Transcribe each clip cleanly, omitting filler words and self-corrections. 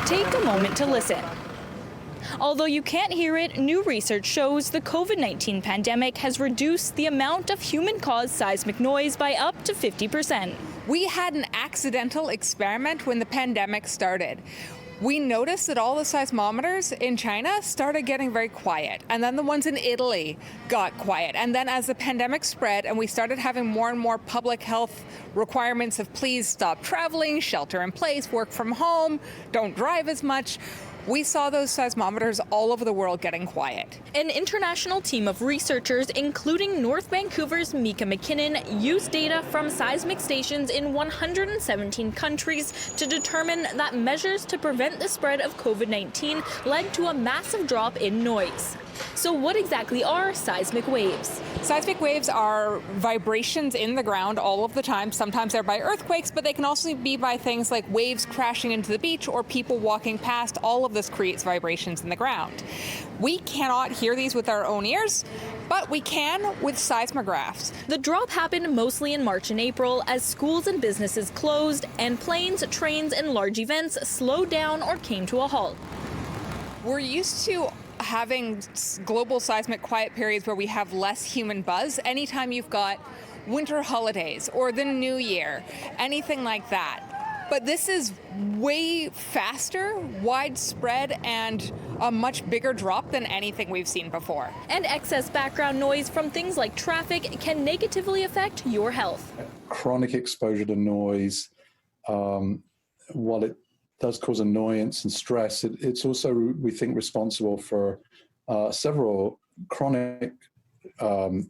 Take a moment to listen. Although you can't hear it, new research shows the COVID-19 pandemic has reduced the amount of human-caused seismic noise by up to 50%. We had an accidental experiment when the pandemic started. We noticed that all the seismometers in China started getting very quiet, and then the ones in Italy got quiet. And then as the pandemic spread and we started having more and more public health requirements of please stop traveling, shelter in place, work from home, don't drive as much, we saw those seismometers all over the world getting quiet. An international team of researchers, including North Vancouver's Mika McKinnon, used data from seismic stations in 117 countries to determine that measures to prevent the spread of COVID-19 led to a massive drop in noise. So what exactly are seismic waves? Seismic waves are vibrations in the ground all of the time. Sometimes they're by earthquakes, but they can also be by things like waves crashing into the beach or people walking past. All of this creates vibrations in the ground. We cannot hear these with our own ears, but we can with seismographs. The drop happened mostly in March and April as schools and businesses closed and planes, trains, and large events slowed down or came to a halt. We're used to having global seismic quiet periods where we have less human buzz. Anytime you've got winter holidays or the new year, anything like that. But this is way faster, widespread, and a much bigger drop than anything we've seen before. And excess background noise from things like traffic can negatively affect your health. Chronic exposure to noise, while it does cause annoyance and stress, it's also, we think, responsible for several chronic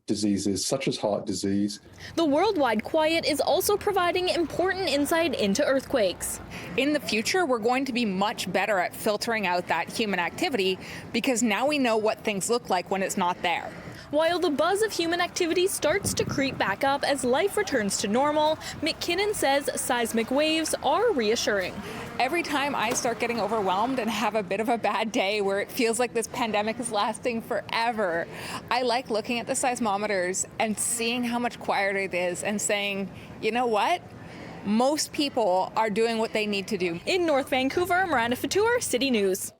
diseases, such as heart disease. The worldwide quiet is also providing important insight into earthquakes. In the future, we're going to be much better at filtering out that human activity because now we know what things look like when it's not there. While the buzz of human activity starts to creep back up as life returns to normal, McKinnon says seismic waves are reassuring. Every time I start getting overwhelmed and have a bit of a bad day where it feels like this pandemic is lasting forever, I like looking at the seismometers and seeing how much quieter it is and saying, you know what? Most people are doing what they need to do. In North Vancouver, Miranda Fatour, City News.